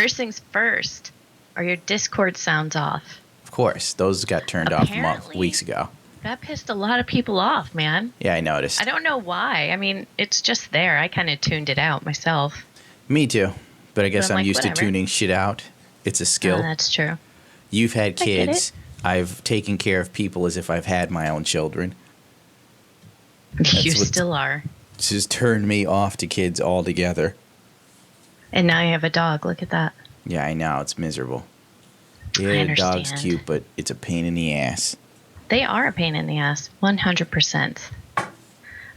First things first, are your Discord sounds off? Of course. Those got turned off weeks ago. That pissed a lot of people off, man. Yeah, I noticed. I don't know why. I mean, it's just there. I kind of tuned it out myself. Me too. But I guess I'm like, used whatever. to tuning shit out. It's a skill. Oh, that's true. You've had kids. I've taken care of people as if I've had my own children. You still are. Just turned me off to kids altogether. And now you have a dog. Look at that. Yeah, I know. It's miserable. I Yeah, the understand. dog's cute, but it's a pain in the ass. They are a pain in the ass. 100%. All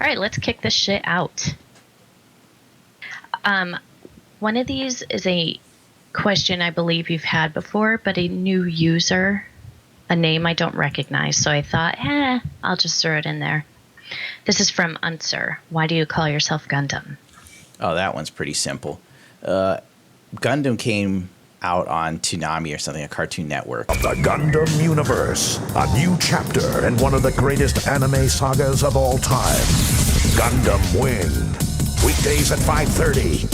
right, let's kick this shit out. One of these is a question I believe you've had before, but a new user, a name I don't recognize. So I thought, I'll just throw it in there. This is from Unser. Why do you call yourself Gundam? Oh, that one's pretty simple. Gundam came out on Toonami or something, a Cartoon Network. Of the Gundam universe, a new chapter in one of the greatest anime sagas of all time. Gundam Wing. Weekdays at 5:30.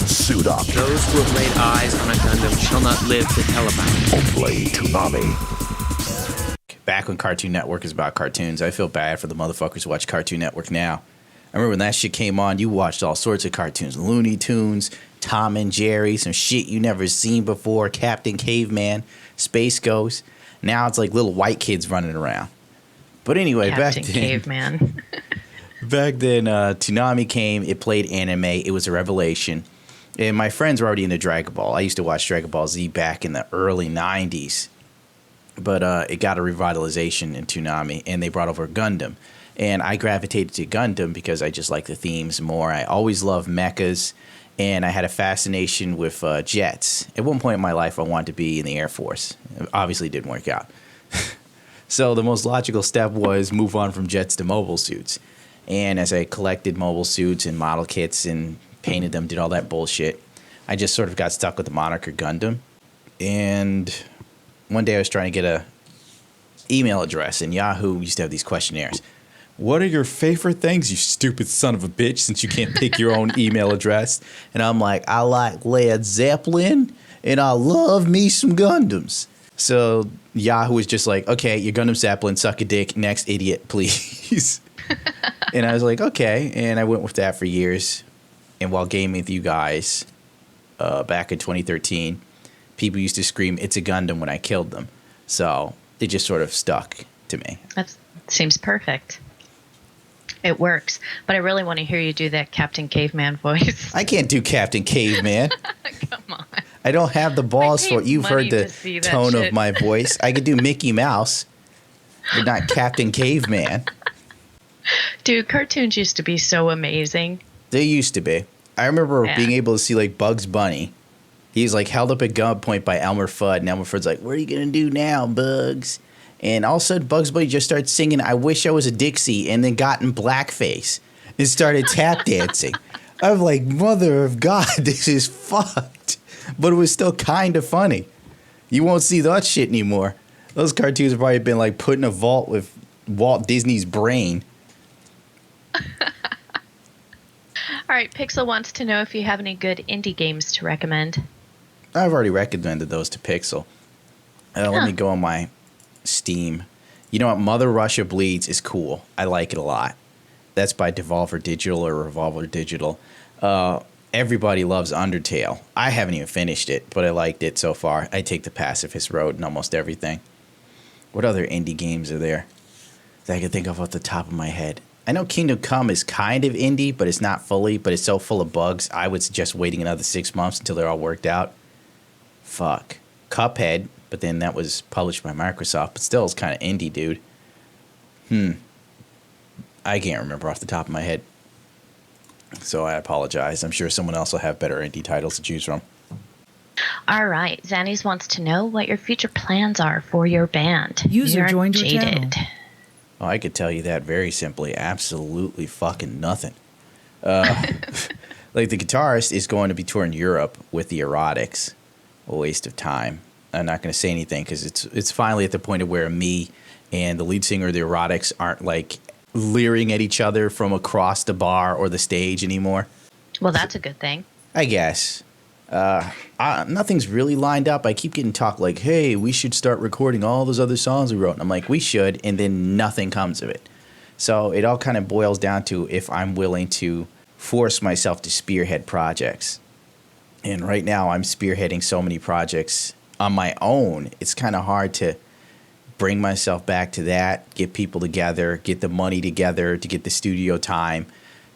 Suit up. Those who have laid eyes on a Gundam shall not live to tell about it. Only Toonami. Back when Cartoon Network was about cartoons, I feel bad for the motherfuckers who watch Cartoon Network now. I remember when that shit came on, you watched all sorts of cartoons. Looney Tunes, Tom and Jerry, some shit you never seen before, Captain Caveman, Space Ghost. Now it's like little white kids running around. But anyway, Captain back then... Caveman. Back then, Toonami came, it played anime, it was a revelation. And my friends were already into Dragon Ball. I used to watch Dragon Ball Z back in the early 90s. But it got a revitalization in Toonami, and they brought over Gundam. And I gravitated to Gundam because I just like the themes more. I always loved mechas, and I had a fascination with jets. At one point in my life, I wanted to be in the Air Force. It obviously didn't work out. So the most logical step was move on from jets to mobile suits. And as I collected mobile suits and model kits and painted them, did all that bullshit, I just sort of got stuck with the moniker Gundam. And one day I was trying to get a email address, and Yahoo used to have these questionnaires. What are your favorite things, you stupid son of a bitch, since you can't pick your own email address? And I'm like, I like Led Zeppelin, and I love me some Gundams. So Yahoo was just like, okay, you're Gundam Zeppelin, suck a dick, next idiot, please. And I was like, okay. And I went with that for years. And while gaming with you guys back in 2013, people used to scream, it's a Gundam when I killed them. So it just sort of stuck to me. That seems perfect. It works. But I really want to hear you do that Captain Caveman voice. I can't do Captain Caveman. Come on. I don't have the balls for it. You've heard the tone shit. of my voice. I could do Mickey Mouse, but not Captain Caveman. Dude, cartoons used to be so amazing. They used to be. I remember being able to see like Bugs Bunny. He's like held up at gunpoint by Elmer Fudd, and Elmer Fudd's like, what are you going to do now, Bugs? And all of a sudden, Bugs Bunny just started singing, I Wish I Was a Dixie, and then got in blackface and started tap dancing. I'm like, mother of God, this is fucked. But it was still kind of funny. You won't see that shit anymore. Those cartoons have probably been like put in a vault with Walt Disney's brain. All right, Pixel wants to know if you have any good indie games to recommend. I've already recommended those to Pixel. Let me go on my Steam. You know what? Mother Russia Bleeds is cool. I like it a lot. That's by Devolver Digital or Revolver Digital. Everybody loves Undertale. I haven't even finished it, but I liked it so far. I take the pacifist road in almost everything. What other indie games are there that I can think of off the top of my head? I know Kingdom Come is kind of indie, but it's not fully, but it's so full of bugs, I would suggest waiting another 6 months until they're all worked out. Fuck. Cuphead, but then that was published by Microsoft, but still it's kind of indie, dude. I can't remember off the top of my head. So I apologize. I'm sure someone else will have better indie titles to choose from. All right. Zannies wants to know what your future plans are for your band. User joined your channel. Oh, I could tell you that very simply. Absolutely fucking nothing. Like the guitarist is going to be touring Europe with the Erotics. A waste of time. I'm not going to say anything because it's finally at the point of where me and the lead singer of the Erotics aren't like leering at each other from across the bar or the stage anymore. Well, that's a good thing. I guess. Nothing's really lined up. I keep getting talk like, hey, we should start recording all those other songs we wrote. And I'm like, we should, and then nothing comes of it. So it all kind of boils down to if I'm willing to force myself to spearhead projects. And right now I'm spearheading so many projects on my own. It's kind of hard to bring myself back to that, get people together, get the money together to get the studio time,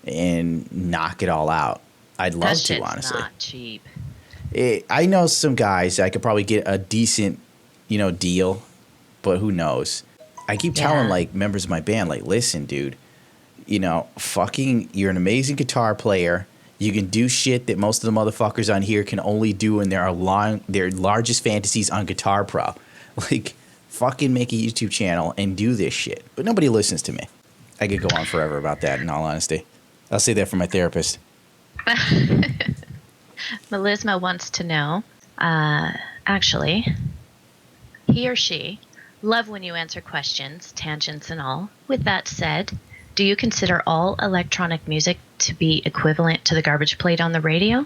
and knock it all out. I'd love to, honestly. Not cheap. I know some guys I could probably get a decent, deal, but who knows? I keep telling like members of my band, like, listen, dude, you're an amazing guitar player. You can do shit that most of the motherfuckers on here can only do in their largest fantasies on Guitar Pro. Like, fucking make a YouTube channel and do this shit. But nobody listens to me. I could go on forever about that, in all honesty. I'll say that for my therapist. Melisma wants to know, actually, he or she love when you answer questions, tangents and all. With that said, do you consider all electronic music to be equivalent to the garbage plate on the radio?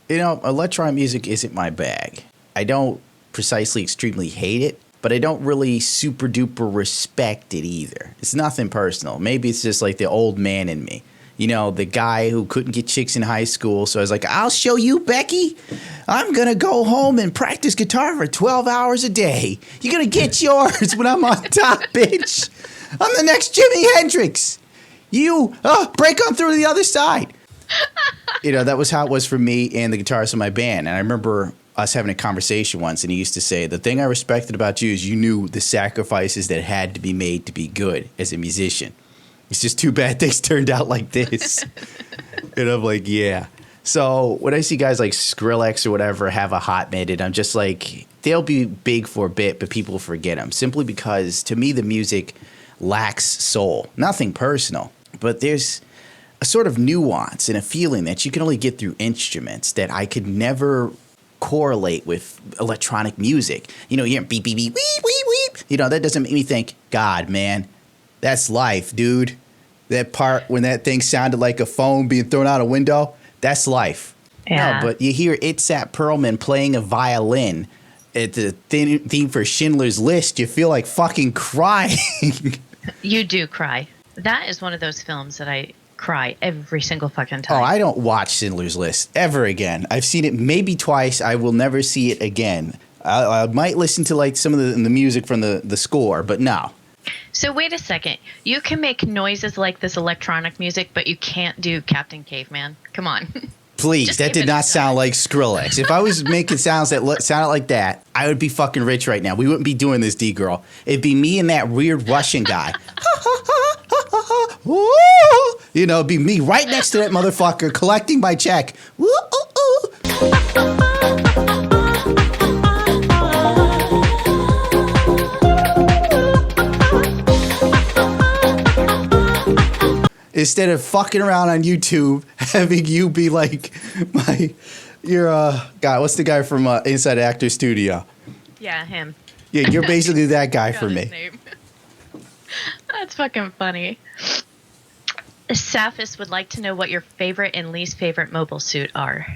Electronic music isn't my bag. I don't precisely extremely hate it, but I don't really super duper respect it either. It's nothing personal. Maybe it's just like the old man in me. The guy who couldn't get chicks in high school. So I was like, I'll show you, Becky. I'm going to go home and practice guitar for 12 hours a day. You're going to get yours when I'm on top, bitch. I'm the next Jimi Hendrix. You break on through the other side. That was how it was for me and the guitarist in my band. And I remember us having a conversation once, and he used to say, the thing I respected about you is you knew the sacrifices that had to be made to be good as a musician. It's just too bad things turned out like this. And I'm like, yeah. So when I see guys like Skrillex or whatever have a hot minute, I'm just like, they'll be big for a bit, but people forget them. Simply because, to me, the music lacks soul. Nothing personal. But there's a sort of nuance and a feeling that you can only get through instruments that I could never correlate with electronic music. You hear beep, beep, beep, weep, weep, weep. That doesn't make me think, God, man, that's life, dude. That part when that thing sounded like a phone being thrown out a window, that's life. Yeah. No, but you hear Itzhak Perlman playing a violin at the theme for Schindler's List, you feel like fucking crying. You do cry. That is one of those films that I cry every single fucking time. Oh, I don't watch Schindler's List ever again. I've seen it maybe twice. I will never see it again. I might listen to like some of the music from the score, but no. So wait a second. You can make noises like this electronic music, but you can't do Captain Caveman. Come on. Please, that did not sound like Skrillex. If I was making sounds that sounded like that, I would be fucking rich right now. We wouldn't be doing this, D-Girl. It'd be me and that weird Russian guy. It'd be me right next to that motherfucker collecting my check. Instead of fucking around on YouTube, having you be like you're guy. What's the guy from Inside Actor Studio? Yeah, him. Yeah, you're basically that guy for me. Name. That's fucking funny. Saphis would like to know what your favorite and least favorite mobile suit are.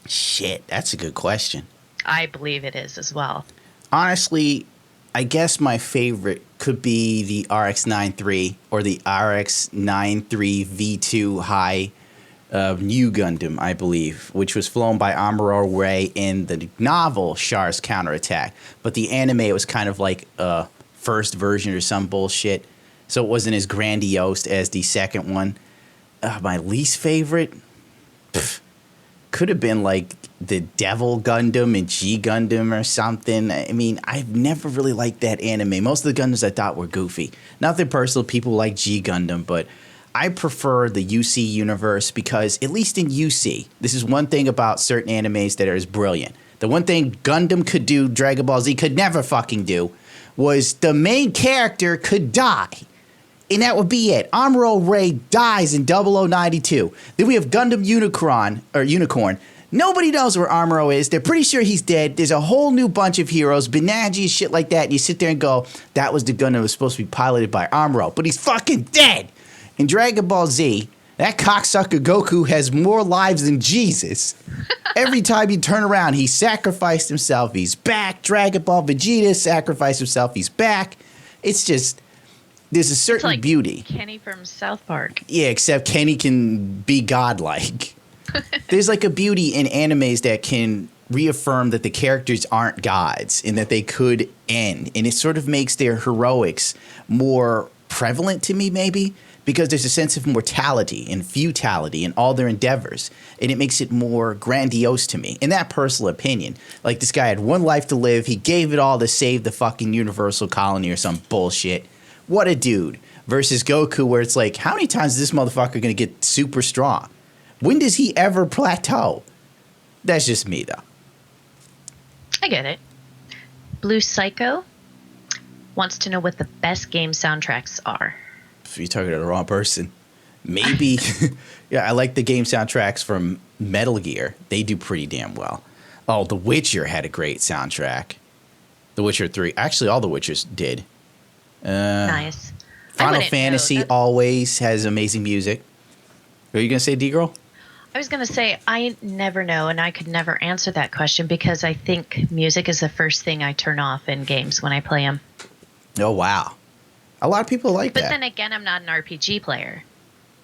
Shit, that's a good question. I believe it is as well. Honestly, I guess my favorite could be the RX-93 or the RX-93 V2 High new Gundam, I believe, which was flown by Amuro Ray in the novel Char's Counterattack. But the anime, it was kind of like a first version or some bullshit, so it wasn't as grandiose as the second one. My least favorite could have been like the Devil Gundam and G Gundam or something. I mean, I've never really liked that anime. Most of the Gundams I thought were goofy. Nothing personal, people like G Gundam, but I prefer the UC universe because, at least in UC, this is one thing about certain animes that is brilliant. The one thing Gundam could do, Dragon Ball Z could never fucking do, was the main character could die. And that would be it. Amuro Ray dies in 0092. Then we have Gundam Unicorn. Nobody knows where Amuro is. They're pretty sure he's dead. There's a whole new bunch of heroes, Benaji, shit like that. And you sit there and go, that was the Gundam that was supposed to be piloted by Amuro. But he's fucking dead. In Dragon Ball Z, That cocksucker Goku has more lives than Jesus. Every time you turn around, he sacrificed himself. He's back. Dragon Ball Vegeta sacrificed himself. He's back. It's just, there's a certain like beauty. Kenny from South Park. Yeah, except Kenny can be godlike. There's like a beauty in animes that can reaffirm that the characters aren't gods and that they could end. And it sort of makes their heroics more prevalent to me, maybe, because there's a sense of mortality and futility in all their endeavors. And it makes it more grandiose to me. In that personal opinion, like this guy had one life to live. He gave it all to save the fucking universal colony or some bullshit. What a dude. Versus Goku, where it's like, how many times is this motherfucker going to get super strong? When does he ever plateau? That's just me, though. I get it. Blue Psycho wants to know what the best game soundtracks are. If you're talking to the wrong person, maybe. Yeah, I like the game soundtracks from Metal Gear. They do pretty damn well. Oh, The Witcher had a great soundtrack. The Witcher 3. Actually, all the Witchers did. Nice. Final Fantasy always has amazing music. What are you going to say, D-Girl? I was going to say, I never know, and I could never answer that question because I think music is the first thing I turn off in games when I play them. Oh, wow. A lot of people like that. But then again, I'm not an RPG player.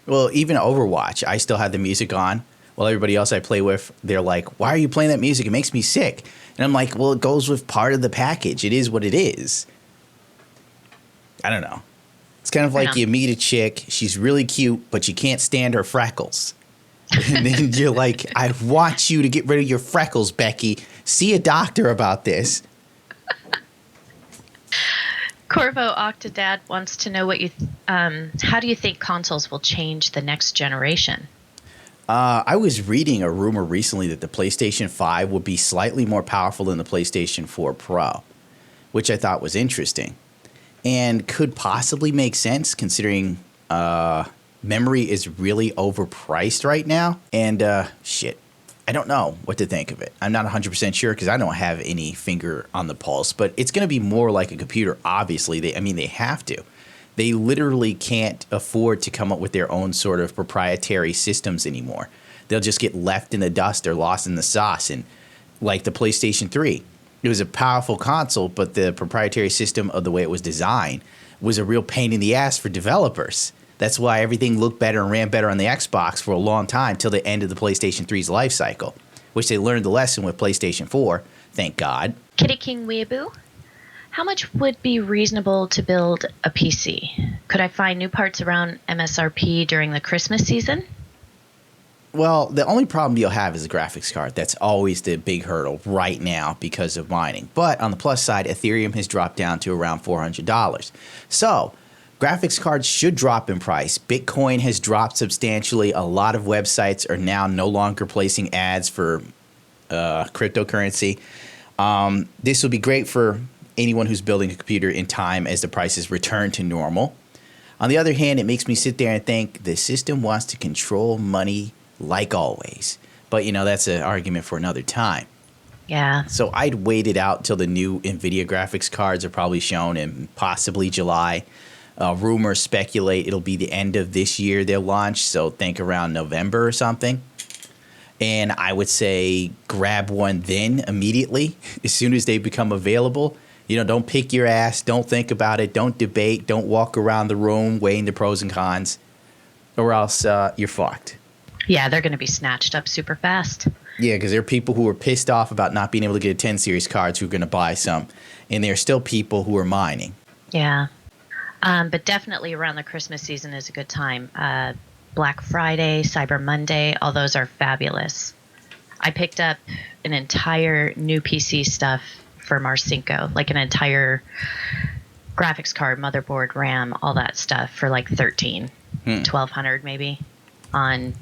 Well, even Overwatch, I still had the music on. While everybody else I play with, they're like, why are you playing that music? It makes me sick. And I'm like, well, it goes with part of the package. It is what it is. I don't know. It's kind of like you meet a chick. She's really cute, but you can't stand her freckles. And then you're like, I want you to get rid of your freckles, Becky. See a doctor about this. Corvo Octodad wants to know what you, how do you think consoles will change the next generation? I was reading a rumor recently that the PlayStation 5 would be slightly more powerful than the PlayStation 4 Pro, which I thought was interesting and could possibly make sense considering memory is really overpriced right now. And shit, I don't know what to think of it. I'm not 100% sure because I don't have any finger on the pulse, but it's going to be more like a computer, obviously. They have to. They literally can't afford to come up with their own sort of proprietary systems anymore. They'll just get left in the dust or lost in the sauce. And like the PlayStation 3, it was a powerful console, but the proprietary system of the way it was designed was a real pain in the ass for developers. That's why everything looked better and ran better on the Xbox for a long time till the end of the PlayStation 3's life cycle, which they learned the lesson with PlayStation 4, thank God. Kitty King Weeaboo, how much would be reasonable to build a PC? Could I find new parts around MSRP during the Christmas season? Well, the only problem you'll have is a graphics card. That's always the big hurdle right now because of mining. But on the plus side, Ethereum has dropped down to around $400. So graphics cards should drop in price. Bitcoin has dropped substantially. A lot of websites are now no longer placing ads for cryptocurrency. This will be great for anyone who's building a computer in time as the prices return to normal. On the other hand, it makes me sit there and think the system wants to control money like always. But, that's an argument for another time. Yeah. So I'd wait it out till the new NVIDIA graphics cards are probably shown in possibly July. Rumors speculate it'll be the end of this year they'll launch, so think around November or something. And I would say grab one then immediately as soon as they become available. Don't pick your ass. Don't think about it. Don't debate. Don't walk around the room weighing the pros and cons, or else you're fucked. Yeah, they're going to be snatched up super fast. Yeah, because there are people who are pissed off about not being able to get a 10 series cards who are going to buy some. And there are still people who are mining. Yeah. But definitely around the Christmas season is a good time. Black Friday, Cyber Monday, all those are fabulous. I picked up an entire new PC stuff for Marcinko, like an entire graphics card, motherboard, RAM, all that stuff for like $1,200 maybe on,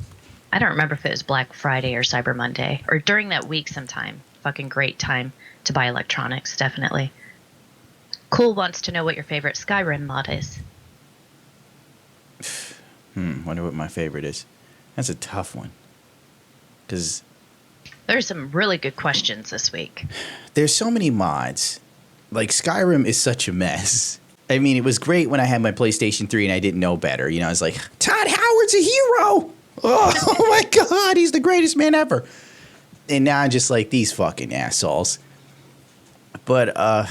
I don't remember if it was Black Friday or Cyber Monday or during that week sometime. Fucking great time to buy electronics, definitely. Cool wants to know what your favorite Skyrim mod is. Wonder what my favorite is. That's a tough one. Because there's some really good questions this week. There's so many mods. Like Skyrim is such a mess. I mean, it was great when I had my PlayStation 3 and I didn't know better. You know, I was like, Todd Howard's a hero. Oh my God, he's the greatest man ever. And now I'm just like, these fucking assholes. But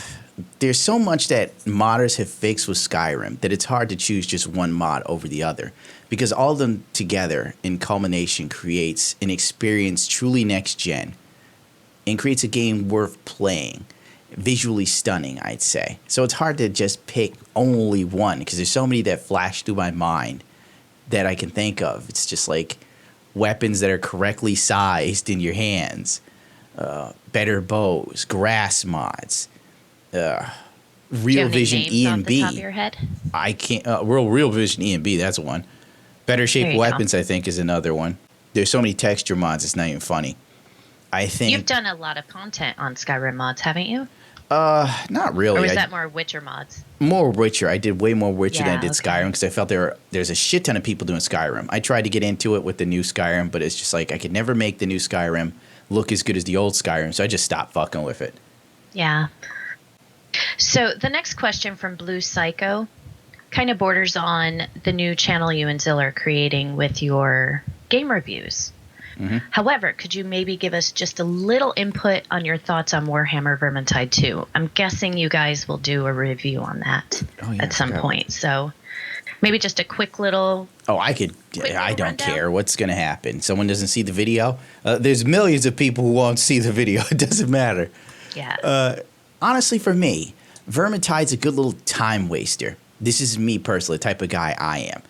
there's so much that modders have fixed with Skyrim that it's hard to choose just one mod over the other. Because all of them together in culmination creates an experience truly next gen and creates a game worth playing. Visually stunning, I'd say. So it's hard to just pick only one because there's so many that flash through my mind that I can think of. It's just like weapons that are correctly sized in your hands, better bows, grass mods, Real Vision E and B. Off the top of your head? I can't. Real Vision E and B. That's one. Better Shape Weapons, I think, is another one. There's so many texture mods. It's not even funny. I think you've done a lot of content on Skyrim mods, haven't you? Not really. Or was that more Witcher mods? More Witcher. I did way more Witcher than I did Skyrim because I felt there's a shit ton of people doing Skyrim. I tried to get into it with the new Skyrim, but it's just like I could never make the new Skyrim look as good as the old Skyrim, so I just stopped fucking with it. Yeah. So the next question from Blue Psycho kind of borders on the new channel you and Zill are creating with your game reviews. Mm-hmm. However, could you maybe give us just a little input on your thoughts on Warhammer Vermintide 2? I'm guessing you guys will do a review on that at some point. So maybe just a quick little... Oh, I don't rundown. Care what's going to happen. Someone doesn't see the video. There's millions of people who won't see the video. It doesn't matter. Yeah. Honestly, for me, Vermintide's a good little time waster. This is me personally, the type of guy I am.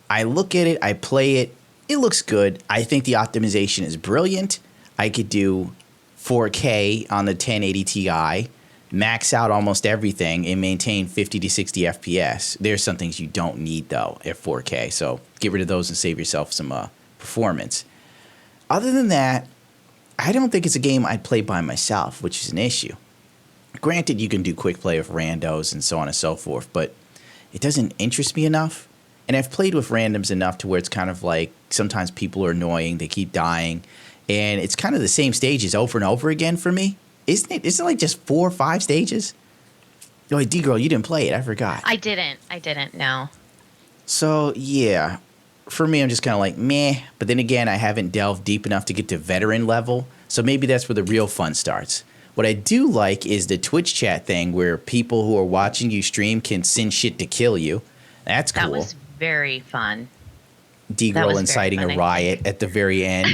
I look at it, I play it. It looks good. I think the optimization is brilliant. I could do 4K on the 1080 Ti, max out almost everything, and maintain 50 to 60 FPS. There's some things you don't need, though, at 4K. So get rid of those and save yourself some performance. Other than that, I don't think it's a game I'd play by myself, which is an issue. Granted, you can do quick play with randos and so on and so forth, but it doesn't interest me enough. And I've played with randoms enough to where it's kind of like sometimes people are annoying. They keep dying. And it's kind of the same stages over and over again for me. Isn't it? Isn't it like just 4 or 5 stages? Oh, D-Girl, you didn't play it. I forgot. I didn't, no. So, yeah. For me, I'm just kind of like, meh. But then again, I haven't delved deep enough to get to veteran level. So maybe that's where the real fun starts. What I do like is the Twitch chat thing where people who are watching you stream can send shit to kill you. That's cool. That was very fun. D-Girl inciting a riot at the very end.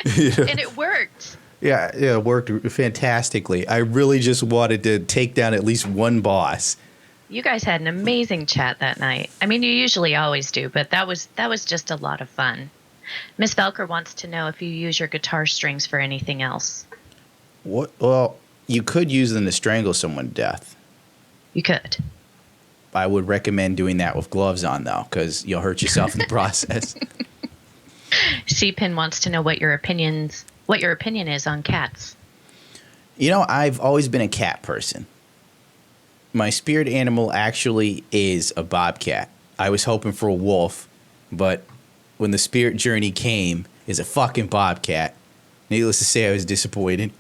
And it worked. Yeah, it worked fantastically. I really just wanted to take down at least one boss. You guys had an amazing chat that night. I mean, you usually always do, but that was just a lot of fun. Miss Velker wants to know if you use your guitar strings for anything else. What? Well, you could use them to strangle someone to death. You could. I would recommend doing that with gloves on, though, because you'll hurt yourself in the process. C-Pin wants to know what your opinion is on cats. You know, I've always been a cat person. My spirit animal actually is a bobcat. I was hoping for a wolf, but when the spirit journey came, is a fucking bobcat. Needless to say, I was disappointed.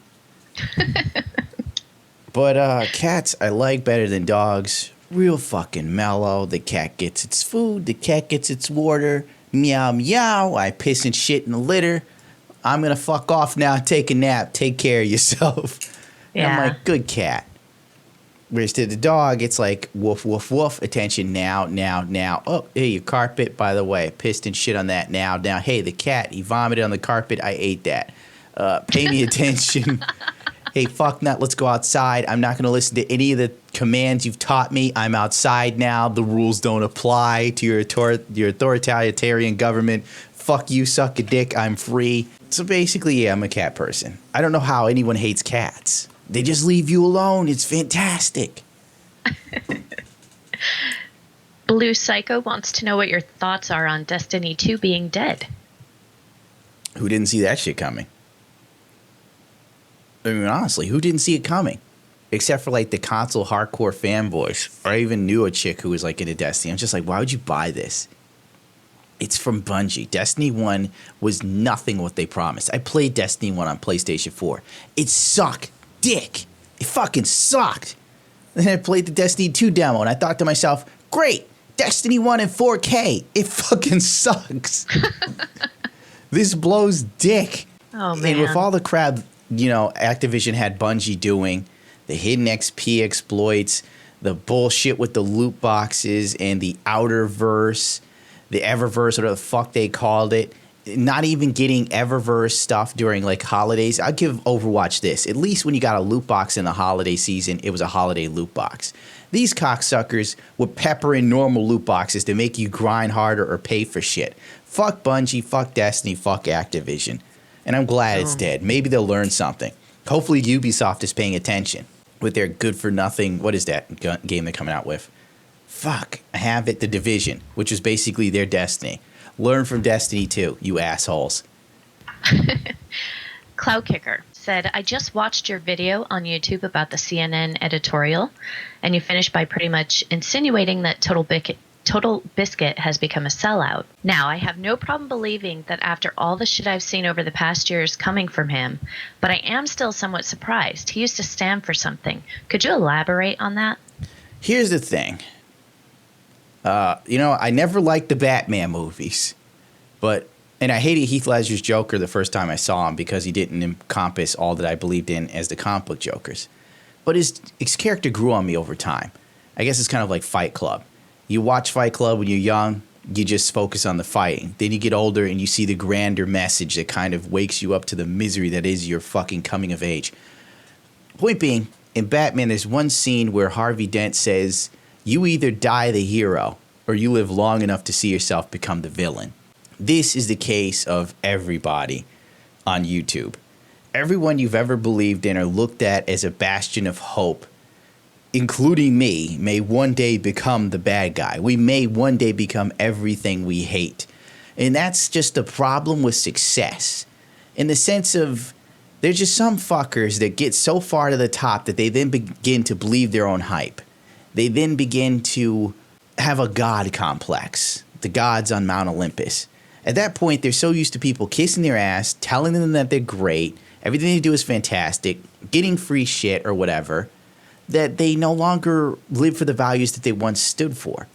But cats I like better than dogs. Real fucking mellow. The cat gets its food. The cat gets its water. Meow, meow. I piss and shit in the litter. I'm going to fuck off now. Take a nap. Take care of yourself. Yeah. And I'm like, good cat. Whereas to the dog, it's like, woof, woof, woof. Attention now, now, now. Oh, hey, your carpet, by the way. Pissed and shit on that now. Now, hey, the cat, he vomited on the carpet. I ate that. Pay me attention. Hey, fuck nut, let's go outside. I'm not going to listen to any of the commands you've taught me. I'm outside now. The rules don't apply to your authoritarian government. Fuck you, suck a dick. I'm free. So basically, yeah, I'm a cat person. I don't know how anyone hates cats. They just leave you alone. It's fantastic. Blue Psycho wants to know what your thoughts are on Destiny 2 being dead. Who didn't see that shit coming? I mean, honestly, who didn't see it coming? Except for, like, the console hardcore fanboys. Or I even knew a chick who was, like, into Destiny. I'm just like, why would you buy this? It's from Bungie. Destiny 1 was nothing what they promised. I played Destiny 1 on PlayStation 4. It sucked dick. It fucking sucked. Then I played the Destiny 2 demo, and I thought to myself, great, Destiny 1 in 4K. It fucking sucks. This blows dick. Oh, man. And with all the crap, Activision had Bungie doing, the hidden XP exploits, the bullshit with the loot boxes and the Outerverse, the Eververse, whatever the fuck they called it, not even getting Eververse stuff during like holidays. I'll give Overwatch this. At least when you got a loot box in the holiday season, it was a holiday loot box. These cocksuckers would pepper in normal loot boxes to make you grind harder or pay for shit. Fuck Bungie, fuck Destiny, fuck Activision. And I'm glad it's dead. Maybe they'll learn something. Hopefully Ubisoft is paying attention with their good-for-nothing, what is that game they're coming out with? Fuck, I have it, The Division, which is basically their Destiny. Learn from Destiny 2, you assholes. Cloud Kicker said, I just watched your video on YouTube about the CNN editorial, and you finished by pretty much insinuating that Total Biscuit has become a sellout. Now, I have no problem believing that after all the shit I've seen over the past years coming from him, but I am still somewhat surprised. He used to stand for something. Could you elaborate on that? Here's the thing. I never liked the Batman movies, and I hated Heath Ledger's Joker the first time I saw him because he didn't encompass all that I believed in as the comic book Jokers. But his character grew on me over time. I guess it's kind of like Fight Club. You watch Fight Club when you're young, you just focus on the fighting. Then you get older and you see the grander message that kind of wakes you up to the misery that is your fucking coming of age. Point being, in Batman, there's one scene where Harvey Dent says, you either die the hero or you live long enough to see yourself become the villain. This is the case of everybody on YouTube. Everyone you've ever believed in or looked at as a bastion of hope, including me, may one day become the bad guy. We may one day become everything we hate. And that's just the problem with success. In the sense of, there's just some fuckers that get so far to the top that they then begin to believe their own hype. They then begin to have a god complex, the gods on Mount Olympus. At that point, they're so used to people kissing their ass, telling them that they're great, everything they do is fantastic, getting free shit or whatever, that they no longer live for the values that they once stood for.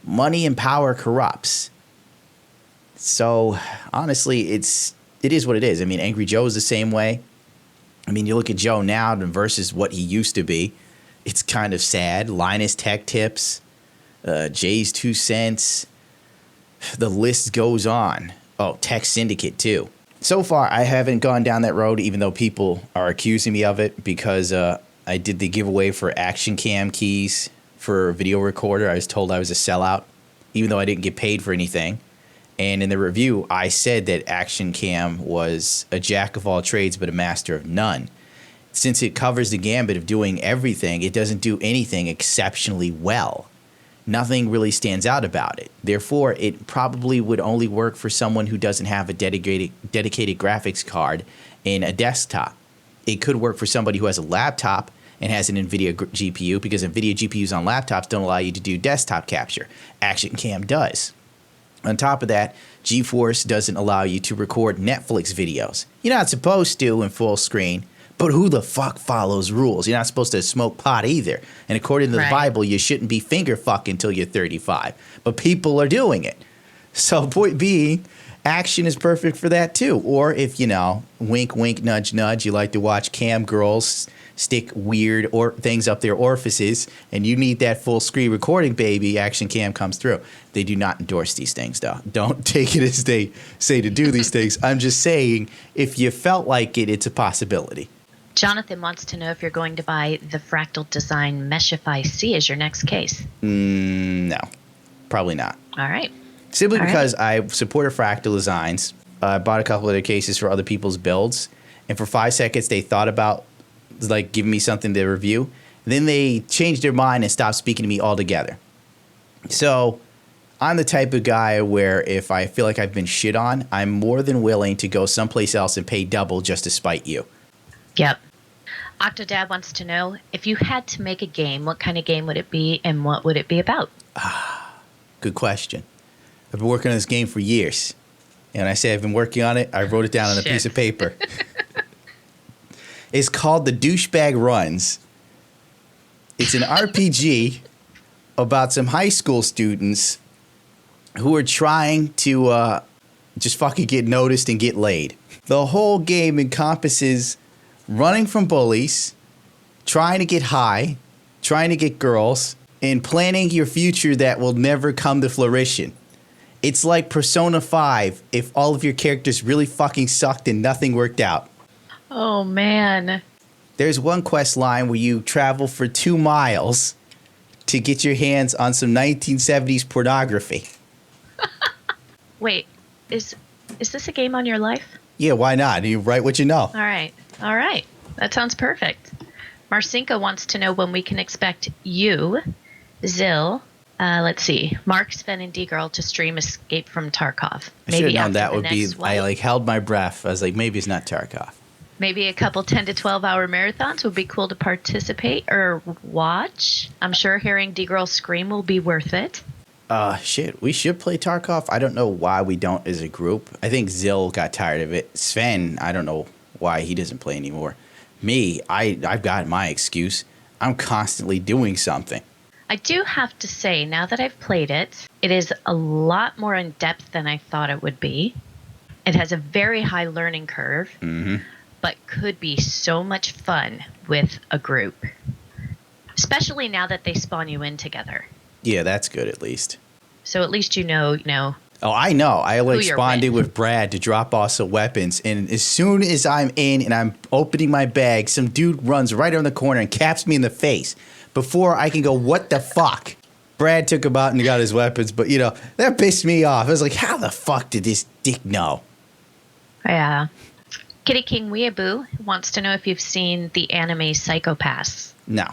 Money and power corrupts. So, honestly, it is what it is. I mean, Angry Joe is the same way. I mean, you look at Joe now versus what he used to be. It's kind of sad. Linus Tech Tips, Jay's 2 cents. The list goes on. Oh, Tech Syndicate, too. So far, I haven't gone down that road, even though people are accusing me of it, because I did the giveaway for Action Cam keys for a video recorder. I was told I was a sellout, even though I didn't get paid for anything. And in the review, I said that Action Cam was a jack of all trades, but a master of none. Since it covers the gambit of doing everything, it doesn't do anything exceptionally well. Nothing really stands out about it. Therefore, it probably would only work for someone who doesn't have a dedicated graphics card in a desktop. It could work for somebody who has a laptop and has an NVIDIA GPU, because NVIDIA GPUs on laptops don't allow you to do desktop capture. Action Cam does. On top of that, GeForce doesn't allow you to record Netflix videos. You're not supposed to in full screen, but who the fuck follows rules? You're not supposed to smoke pot either. And according to the Bible, you shouldn't be finger fucking until you're 35. But people are doing it. So point being, Action is perfect for that too. Or if, wink, wink, nudge, nudge, you like to watch cam girls stick weird or things up their orifices and you need that full screen recording, baby, Action Cam comes through. They do not endorse these things, though. Don't take it as they say to do these things. I'm just saying, if you felt like it, it's a possibility. Jonathan wants to know if you're going to buy the Fractal Design Meshify C as your next case. No, probably not. All right. Simply because I supported Fractal Designs. I bought a couple of their cases for other people's builds. And for 5 seconds, they thought about giving me something to review. Then they changed their mind and stopped speaking to me altogether. So I'm the type of guy where if I feel like I've been shit on, I'm more than willing to go someplace else and pay double just to spite you. Yep. Octodad wants to know, if you had to make a game, what kind of game would it be and what would it be about? Good question. I've been working on this game for years. And I say I've been working on it, I wrote it down on a piece of paper. It's called The Douchebag Runs. It's an RPG about some high school students who are trying to just fucking get noticed and get laid. The whole game encompasses running from bullies, trying to get high, trying to get girls, and planning your future that will never come to fruition. It's like Persona 5 if all of your characters really fucking sucked and nothing worked out. Oh, man. There's one quest line where you travel for 2 miles to get your hands on some 1970s pornography. Wait, is this a game on your life? Yeah, why not? You write what you know. All right. That sounds perfect. Marcinka wants to know when we can expect you, Zill, let's see, Mark, Sven, and D-Girl to stream Escape from Tarkov. I should have known that after the would be. next one. I held my breath. I was like, maybe it's not Tarkov. Maybe a couple 10 to 12 hour marathons would be cool to participate or watch. I'm sure hearing D-Girl scream will be worth it. Shit, we should play Tarkov. I don't know why we don't as a group. I think Zill got tired of it. Sven, I don't know why he doesn't play anymore. Me, I've got my excuse. I'm constantly doing something. I do have to say, now that I've played it, it is a lot more in depth than I thought it would be. It has a very high learning curve, but could be so much fun with a group. Especially now that they spawn you in together. Yeah, that's good at least. So at least you know. Oh, I know. I Who you're spawned in with. with Brad to drop off some weapons, and as soon as I'm in and I'm opening my bag, some dude runs right around the corner and caps me in the face. Before I can go, what the fuck? Brad took him out and got his weapons, but that pissed me off. I was like, how the fuck did this dick know? Yeah. Kitty King Weeaboo wants to know if you've seen the anime Psychopaths. No.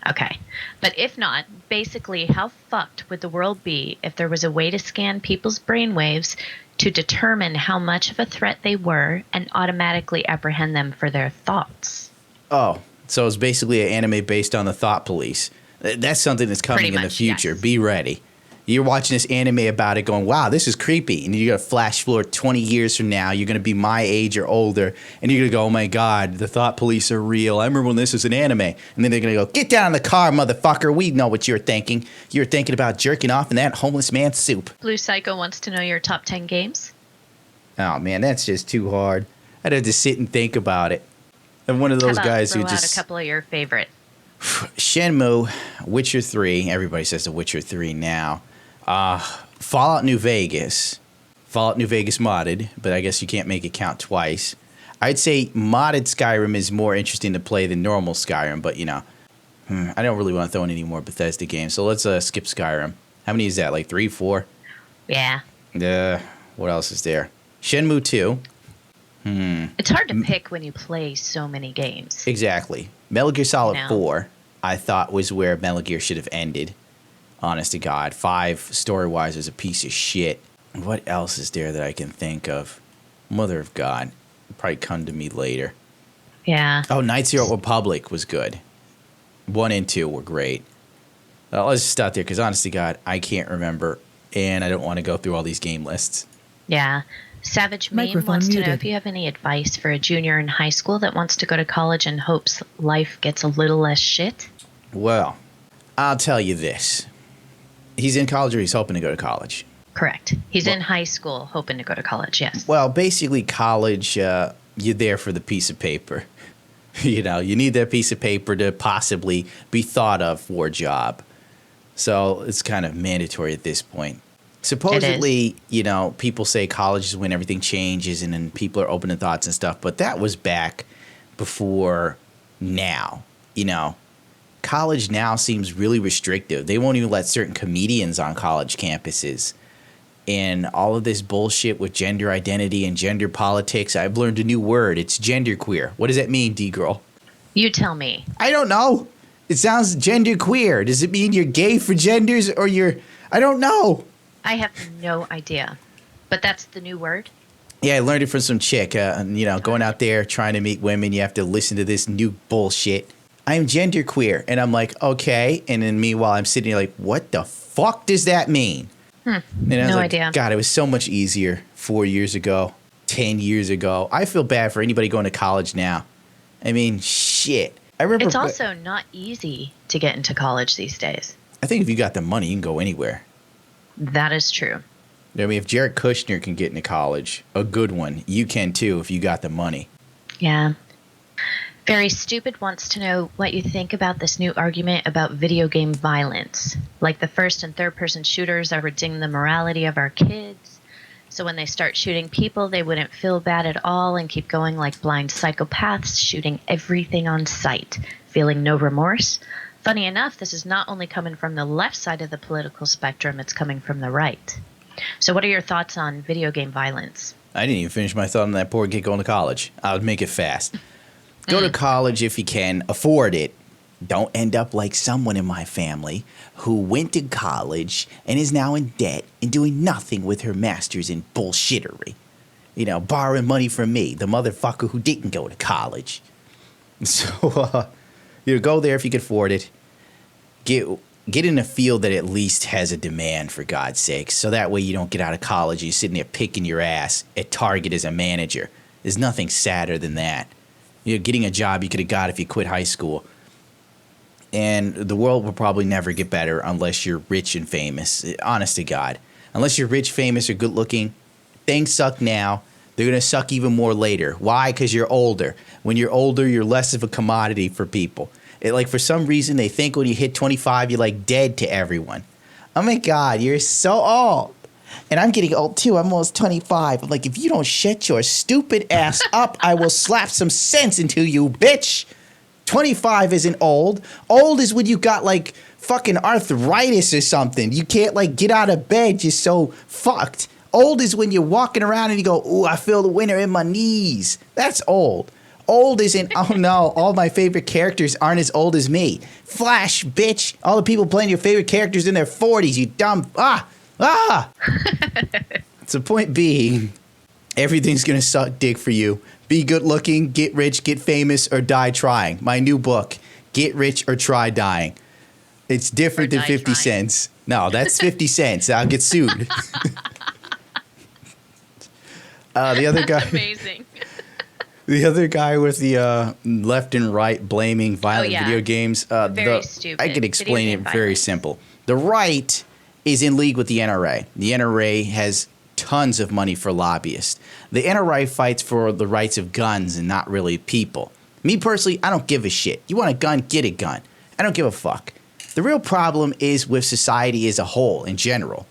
Okay. But if not, basically, how fucked would the world be if there was a way to scan people's brainwaves to determine how much of a threat they were and automatically apprehend them for their thoughts? Oh, so it's basically an anime based on the thought police. That's something that's coming Pretty in the much, future. yes. Be ready. You're watching this anime about it going, wow, this is creepy. And you're going to flash forward 20 years from now. You're going to be my age or older. And you're going to go, oh, my God, the thought police are real. I remember when this was an anime. And then they're going to go, get down in the car, motherfucker. We know what you're thinking. You're thinking about jerking off in that homeless man's soup. Blue Psycho wants to know your top 10 games. Oh, man, that's just too hard. I'd have to sit and think about it. I'm one of How those about guys throw who out just... a couple of your favorite. Shenmue, Witcher 3. Everybody says The Witcher 3 now. Fallout New Vegas. Fallout New Vegas modded, but I guess you can't make it count twice. I'd say modded Skyrim is more interesting to play than normal Skyrim, but I don't really want to throw in any more Bethesda games, so let's skip Skyrim. How many is that? Like 3, 4? Yeah. What else is there? Shenmue 2. It's hard to pick when you play so many games. Exactly. Metal Gear Solid No. 4, I thought was where Metal Gear should have ended. Honest to God. 5, story-wise, is a piece of shit. What else is there that I can think of? Mother of God. It'll probably come to me later. Yeah. Oh, Knights of the Old Republic was good. 1 and 2 were great. Let's just stop there, because honest to God, I can't remember, and I don't want to go through all these game lists. Yeah. Savage Meme Microphone wants to know muted. if you have any advice for a junior in high school that wants to go to college and hopes life gets a little less shit. Well, I'll tell you this. He's in college or he's hoping to go to college? Correct. He's in high school hoping to go to college, yes. Well, basically, college, you're there for the piece of paper. You need that piece of paper to possibly be thought of for a job. So it's kind of mandatory at this point. Supposedly, people say college is when everything changes and then people are open to thoughts and stuff. But that was back before now. College now seems really restrictive. They won't even let certain comedians on college campuses. And all of this bullshit with gender identity and gender politics, I've learned a new word. It's genderqueer. What does that mean, D-Girl? You tell me. I don't know. It sounds genderqueer. Does it mean you're gay for genders or you're... I don't know. I have no idea. But that's the new word? Yeah, I learned it from some chick. Going out there trying to meet women, you have to listen to this new bullshit. I'm genderqueer. And I'm like, okay. And then meanwhile, I'm sitting here like, what the fuck does that mean? And I was No like, idea. God, it was so much easier 4 years ago, 10 years ago. I feel bad for anybody going to college now. I mean, shit. I remember. It's also not easy to get into college these days. I think if you got the money, you can go anywhere. That is true. I mean, if Jared Kushner can get into college, a good one, you can too if you got the money. Yeah. Very Stupid wants to know what you think about this new argument about video game violence. Like the first and third person shooters are redeeming the morality of our kids. So when they start shooting people, they wouldn't feel bad at all and keep going like blind psychopaths, shooting everything on sight, feeling no remorse. Funny enough, this is not only coming from the left side of the political spectrum, it's coming from the right. So what are your thoughts on video game violence? I didn't even finish my thought on that poor kid going to college. I would make it fast. Go to college if you can, afford it. Don't end up like someone in my family who went to college and is now in debt and doing nothing with her master's in bullshittery. You know, borrowing money from me, the motherfucker who didn't go to college. So, go there if you can afford it. Get in a field that at least has a demand, for God's sakes. So that way you don't get out of college and you're sitting there picking your ass at Target as a manager. There's nothing sadder than that. Getting a job you could have got if you quit high school. And the world will probably never get better unless you're rich and famous. Honest to God. Unless you're rich, famous, or good looking, things suck now. They're going to suck even more later. Why? Because you're older. When you're older, you're less of a commodity for people. For some reason, they think when you hit 25, you're like dead to everyone. Oh my God, you're so old. And I'm getting old too. I'm almost 25. I'm like, if you don't shut your stupid ass up, I will slap some sense into you, bitch. 25 isn't old. Old is when you got fucking arthritis or something. You can't get out of bed. You're so fucked. Old is when you're walking around and you go, ooh, I feel the winter in my knees. That's old. Old isn't, oh no, all my favorite characters aren't as old as me. Flash, bitch. All the people playing your favorite characters in their 40s, you dumb, So point being, everything's going to suck dick for you. Be good looking, get rich, get famous, or die trying. My new book, Get Rich or Try Dying. It's different than 50 trying. cents. No, that's 50 cents. I'll get sued. The other guy. Amazing. The other guy with the left and right blaming violent video games. Very stupid. I can explain it Video game very violence. simple. The right is in league with the NRA. The NRA has tons of money for lobbyists. The NRA fights for the rights of guns and not really people. Me personally, I don't give a shit. You want a gun, get a gun. I don't give a fuck. The real problem is with society as a whole in general.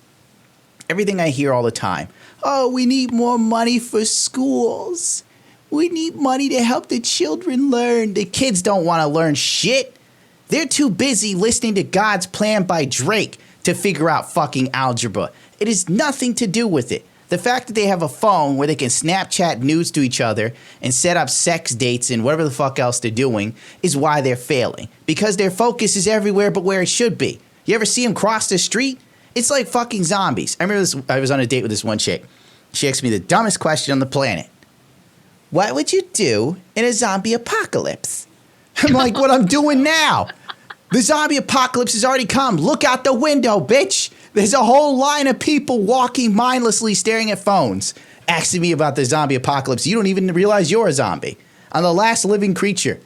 Everything I hear all the time. Oh, we need more money for schools. We need money to help the children learn. The kids don't want to learn shit. They're too busy listening to God's Plan by Drake to figure out fucking algebra. It has nothing to do with it. The fact that they have a phone where they can Snapchat nudes to each other and set up sex dates and whatever the fuck else they're doing is why they're failing. Because their focus is everywhere but where it should be. You ever see them cross the street? It's like fucking zombies. I remember this, I was on a date with this one chick. She asked me the dumbest question on the planet. What would you do in a zombie apocalypse? I'm like, what I'm doing now. The zombie apocalypse has already come. Look out the window, bitch. There's a whole line of people walking mindlessly staring at phones, asking me about the zombie apocalypse. You don't even realize you're a zombie. I'm the last living creature.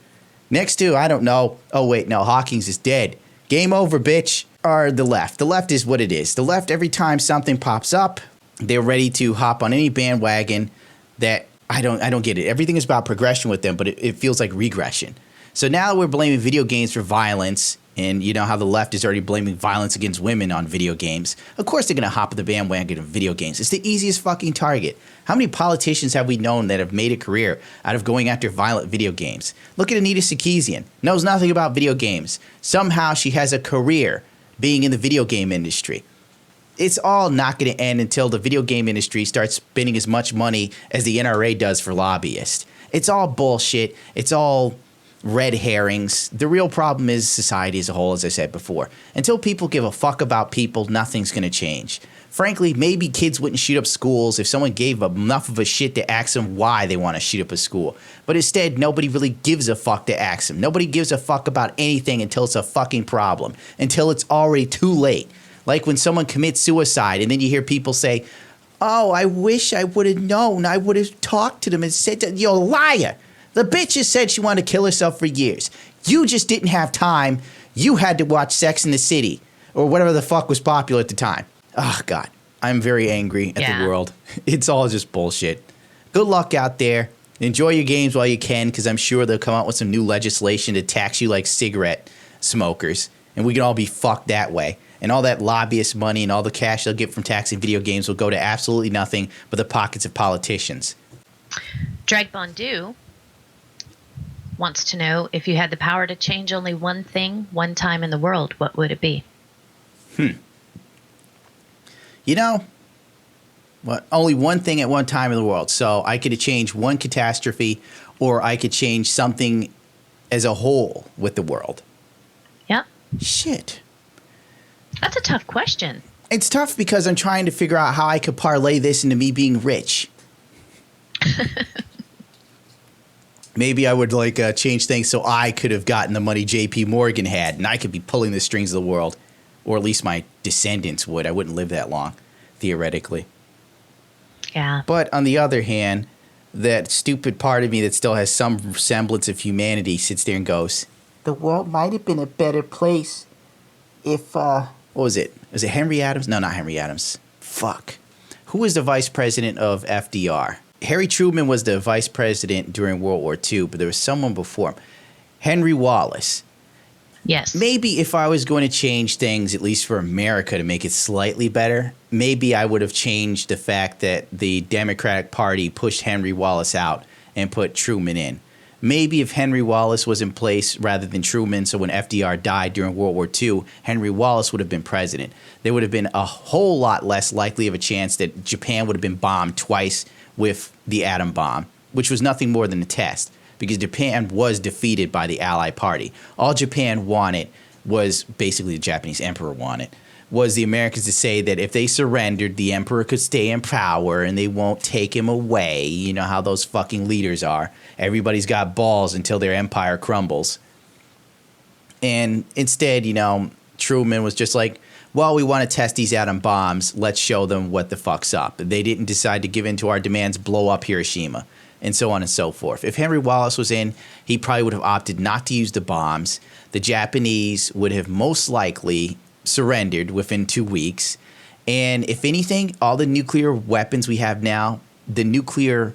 Next to, I don't know. Oh, wait, no, Hawkins is dead. Game over, bitch. Or the left. The left is what it is. The left, every time something pops up, they're ready to hop on any bandwagon that I don't get it. Everything is about progression with them, but it feels like regression. So now we're blaming video games for violence, and you know how the left is already blaming violence against women on video games. Of course they're going to hop on the bandwagon of video games. It's the easiest fucking target. How many politicians have we known that have made a career out of going after violent video games? Look at Anita Sarkeesian. Knows nothing about video games. Somehow she has a career being in the video game industry. It's all not going to end until the video game industry starts spending as much money as the NRA does for lobbyists. It's all bullshit. It's all red herrings. The real problem is society as a whole, as I said before. Until people give a fuck about people, nothing's going to change. Frankly, maybe kids wouldn't shoot up schools if someone gave enough of a shit to ask them why they want to shoot up a school. But instead, nobody really gives a fuck to ask them. Nobody gives a fuck about anything until it's a fucking problem. Until it's already too late. Like when someone commits suicide and then you hear people say, oh, I wish I would have known. I would have talked to them and said, you're a liar. The bitch has said she wanted to kill herself for years. You just didn't have time. You had to watch Sex in the City or whatever the fuck was popular at the time. Oh, God. I'm very angry at the world. It's all just bullshit. Good luck out there. Enjoy your games while you can, because I'm sure they'll come out with some new legislation to tax you like cigarette smokers, and we can all be fucked that way. And all that lobbyist money and all the cash they'll get from taxing video games will go to absolutely nothing but the pockets of politicians. Drag Bondu wants to know, if you had the power to change only one thing one time in the world, what would it be? You know, what? Only one thing at one time in the world. So I could change one catastrophe, or I could change something as a whole with the world. Yep. Shit. That's a tough question. It's tough because I'm trying to figure out how I could parlay this into me being rich. Maybe I would change things so I could have gotten the money J.P. Morgan had, and I could be pulling the strings of the world. Or at least my descendants would. I wouldn't live that long, theoretically. Yeah. But on the other hand, that stupid part of me that still has some semblance of humanity sits there and goes, the world might have been a better place if, what was it? Was it Henry Adams? No, not Henry Adams. Fuck. Who was the vice president of FDR? Harry Truman was the vice president during World War II, but there was someone before him. Henry Wallace. Yes. Maybe if I was going to change things, at least for America, to make it slightly better, maybe I would have changed the fact that the Democratic Party pushed Henry Wallace out and put Truman in. Maybe if Henry Wallace was in place rather than Truman, so when FDR died during World War II, Henry Wallace would have been president. There would have been a whole lot less likely of a chance that Japan would have been bombed twice with the atom bomb, which was nothing more than a test, because Japan was defeated by the Allied Party. All Japan wanted was, basically the Japanese emperor wanted, was the Americans to say that if they surrendered, the emperor could stay in power and they won't take him away. You know how those fucking leaders are. Everybody's got balls until their empire crumbles. And instead, Truman was just like, well, we want to test these atom bombs. Let's show them what the fuck's up. They didn't decide to give in to our demands, blow up Hiroshima, and so on and so forth. If Henry Wallace was in, he probably would have opted not to use the bombs. The Japanese would have most likely surrendered within 2 weeks. And if anything, all the nuclear weapons we have now, the nuclear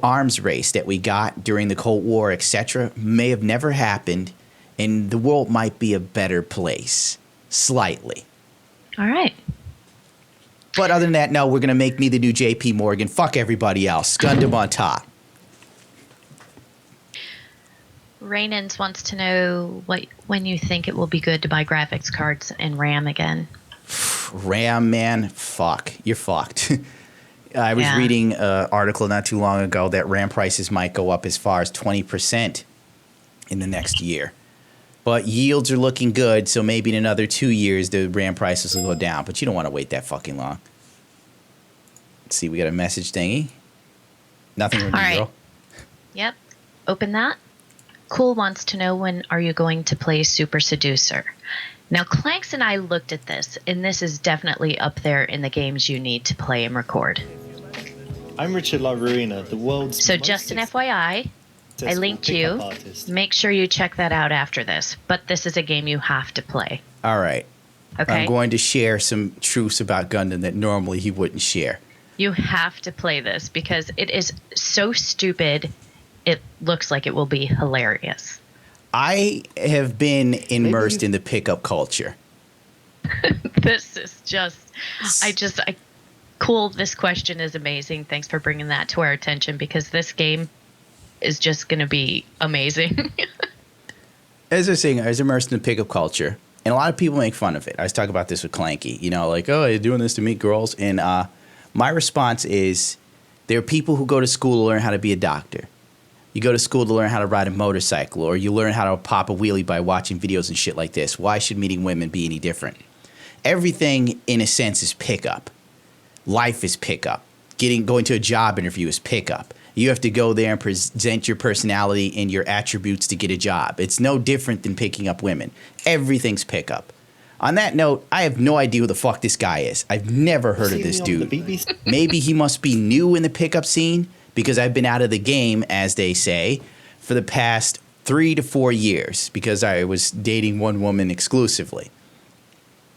arms race that we got during the Cold War, etc., may have never happened, and the world might be a better place. Slightly. All right. But other than that, no, we're going to make me the new J.P. Morgan. Fuck everybody else. Gundam on top. Rainans wants to know when you think it will be good to buy graphics cards and RAM again. RAM, man, fuck. You're fucked. I was reading an article not too long ago that RAM prices might go up as far as 20% in the next year. But yields are looking good, so maybe in another 2 years the RAM prices will go down. But you don't want to wait that fucking long. Let's see, we got a message thingy. Nothing from you, right. girl. Yep. Open that. Cool wants to know, when are you going to play Super Seducer? Now, Clanks and I looked at this, and this is definitely up there in the games you need to play and record. I'm Richard LaRuina, the world's So just an FYI, I linked you. Make sure you check that out after this. But this is a game you have to play. All right. Okay. I'm going to share some truths about Gundam that normally he wouldn't share. You have to play this because it is so stupid. It looks like it will be hilarious. I have been immersed in the pickup culture. This is cool. This question is amazing. Thanks for bringing that to our attention, because this game is just going to be amazing. As I was saying, I was immersed in the pickup culture, and a lot of people make fun of it. I was talking about this with Clanky, oh, you're doing this to meet girls. And my response is, there are people who go to school to learn how to be a doctor. You go to school to learn how to ride a motorcycle, or you learn how to pop a wheelie by watching videos and shit like this. Why should meeting women be any different? Everything, in a sense, is pickup. Life is pickup. Going to a job interview is pickup. You have to go there and present your personality and your attributes to get a job. It's no different than picking up women. Everything's pickup. On that note, I have no idea who the fuck this guy is. I've never heard of this dude. Maybe he must be new in the pickup scene, because I've been out of the game, as they say, for the past 3 to 4 years because I was dating one woman exclusively.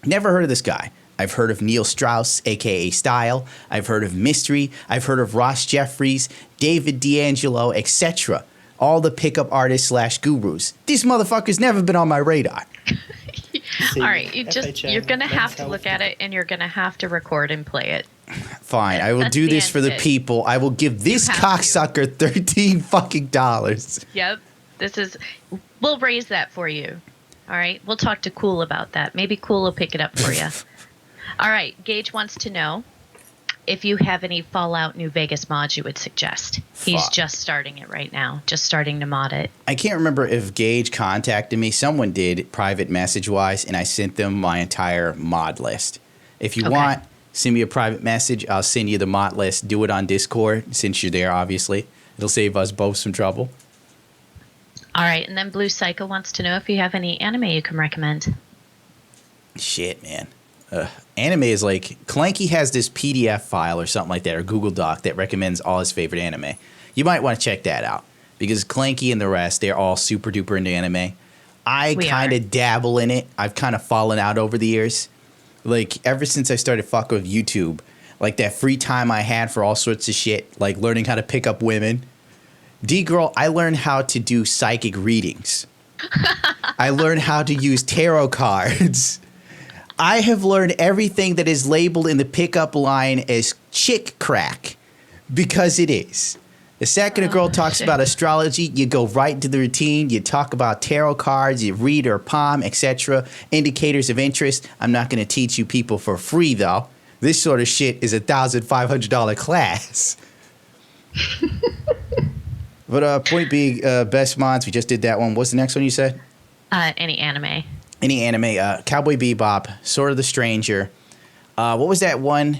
Never heard of this guy. I've heard of Neil Strauss, a.k.a. Style. I've heard of Mystery. I've heard of Ross Jeffries, David D'Angelo, etc. All the pickup artists / gurus. These motherfuckers never been on my radar. See, All right, FHM, you're gonna have to mental look at it, and you're gonna have to record and play it. Fine, I will That's do the this end for of the it. people. I will give this You have to. cocksucker $13 Yep, we'll raise that for you. All right, we'll talk to Cool about that. Maybe Cool will pick it up for you. All right, Gage wants to know if you have any Fallout New Vegas mods you would suggest. He's Fuck. just starting it right now, just starting to mod it. I can't remember if Gage contacted me. Someone did, private message-wise, and I sent them my entire mod list. If you Okay. want, send me a private message. I'll send you the mod list. Do it on Discord, since you're there, obviously. It'll save us both some trouble. All right, and then Blue Psycho wants to know if you have any anime you can recommend. Shit, man. Anime is like... Clanky has this PDF file or something like that, or Google Doc, that recommends all his favorite anime. You might want to check that out. Because Clanky and the rest, they're all super duper into anime. I We kind are. of dabble in it. I've kind of fallen out over the years. Like, ever since I started fucking with YouTube, like that free time I had for all sorts of shit, like learning how to pick up women. D-Girl, I learned how to do psychic readings. I learned how to use tarot cards. I have learned everything that is labeled in the pickup line as chick crack, because it is. The second a girl talks shit. about astrology, you go right into the routine. You talk about tarot cards, you read her palm, etc. Indicators of interest. I'm not going to teach you people for free, though. This sort of shit is a $1,500 class. But point being, best mods, we just did that one. What's the next one you said? Any anime. Any anime, Cowboy Bebop, Sword of the Stranger. What was that one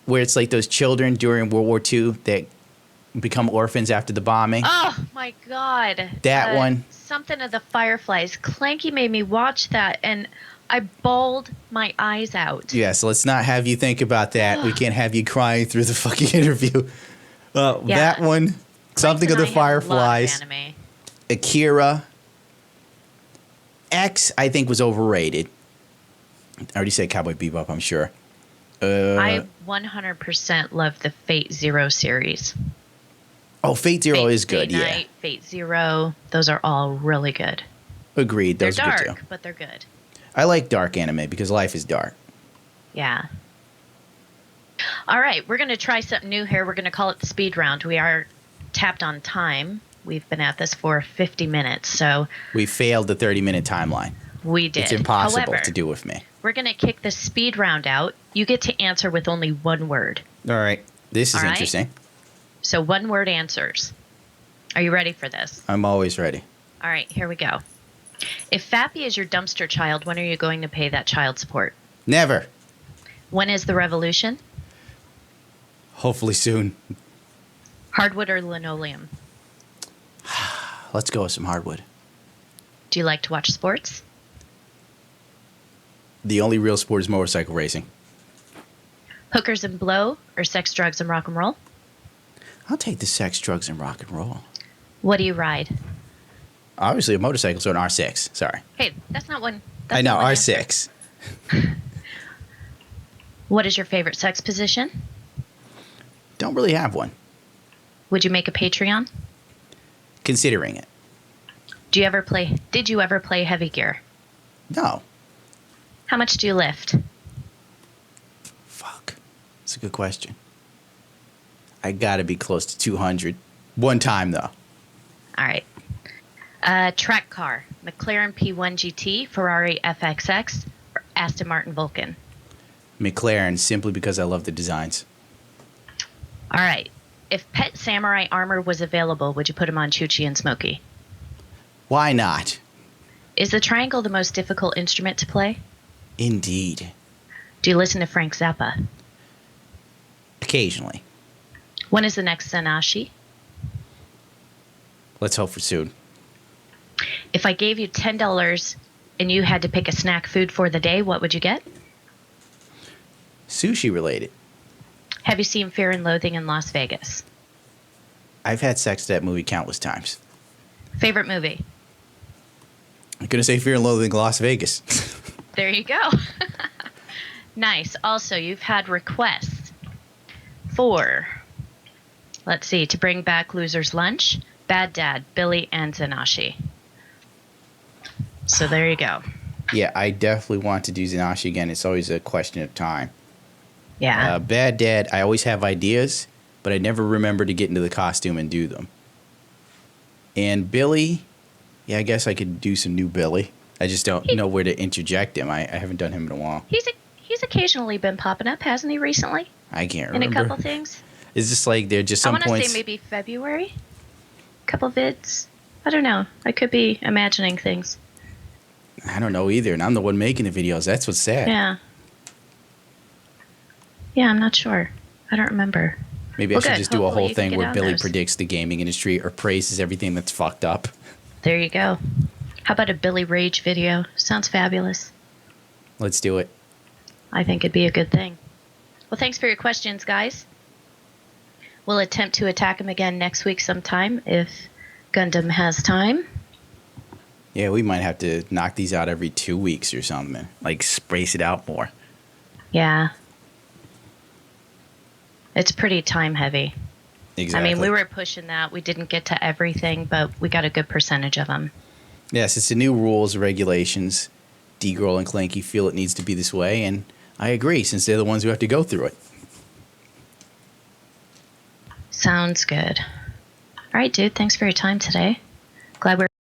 where it's like those children during World War II that become orphans after the bombing? Oh my god. That one. Something of the Fireflies. Clanky made me watch that, and I bawled my eyes out. Yeah, so let's not have you think about that. We can't have you crying through the fucking interview. That one, something of the Clank and I have a lot of Fireflies. anime. Akira. X, I think, was overrated. I already said Cowboy Bebop, I'm sure. I 100% love the Fate Zero series. Oh, Fate Zero Fate is good, Stay yeah. Night, Fate Zero, those are all really good. Agreed, They're those are good dark, too. but they're good. I like dark anime because life is dark. Yeah. All right, we're going to try something new here. We're going to call it the speed round. We are tapped on time. We've been at this for 50 minutes, so We failed the 30-minute timeline. we did. It's impossible However, to do with me. we're going to kick the speed round out. You get to answer with only one word. All right. This is All right. interesting. So one word answers. Are you ready for this? I'm always ready. All right, here we go. If Fappy is your dumpster child, when are you going to pay that child support? Never. When is the revolution? Hopefully soon. Hardwood or linoleum? Let's go with some hardwood. Do you like to watch sports? The only real sport is motorcycle racing. Hookers and blow or sex, drugs, and rock and roll? I'll take the sex, drugs, and rock and roll. What do you ride? Obviously, a motorcycle, so an R6. Sorry. Hey, that's not one. I know, not one R6. answer. What is your favorite sex position? Don't really have one. Would you make a Patreon? Considering it. Did you ever play Heavy Gear? No. How much do you lift? Fuck. That's a good question. I gotta be close to 200. One time, though. All right. Track car, McLaren P1 GT, Ferrari FXX, or Aston Martin Vulcan? McLaren, simply because I love the designs. All right. If Pet Samurai armor was available, would you put him on Chuchi and Smokey? Why not? Is the triangle the most difficult instrument to play? Indeed. Do you listen to Frank Zappa? Occasionally. When is the next Zanashi? Let's hope for soon. If I gave you $10 and you had to pick a snack food for the day, what would you get? Sushi related. Have you seen Fear and Loathing in Las Vegas? I've had sex to that movie countless times. Favorite movie? I'm going to say Fear and Loathing Las Vegas. There you go. Nice. Also, you've had requests for, let's see, to bring back Loser's Lunch, Bad Dad, Billy, and Zanashi. So there you go. Yeah, I definitely want to do Zanashi again. It's always a question of time. Yeah. Bad Dad, I always have ideas, but I never remember to get into the costume and do them. And Billy, yeah, I guess I could do some new Billy. I just don't know where to interject him. I haven't done him in a while. He's occasionally been popping up, hasn't he, recently? I can't In remember. a couple things. It's just like there are just I some want to points. say maybe February. Couple vids. I don't know. I could be imagining things. I don't know either, and I'm the one making the videos. That's what's sad. Yeah. Yeah, I'm not sure. I don't remember. Maybe Well, I should good. just do a Hopefully whole you can thing get where on Billy those. predicts the gaming industry or praises everything that's fucked up. There you go. How about a Billy Rage video? Sounds fabulous. Let's do it. I think it'd be a good thing. Well, thanks for your questions, guys. We'll attempt to attack him again next week sometime if Gundam has time. Yeah, we might have to knock these out every 2 weeks or something. Like, space it out more. Yeah. It's pretty time heavy. Exactly. I mean, we were pushing that. We didn't get to everything, but we got a good percentage of them. Yes, it's the new rules, regulations. D-Girl and Clanky feel it needs to be this way, and I agree, since they're the ones who have to go through it. Sounds good. All right, dude. Thanks for your time today. Glad we're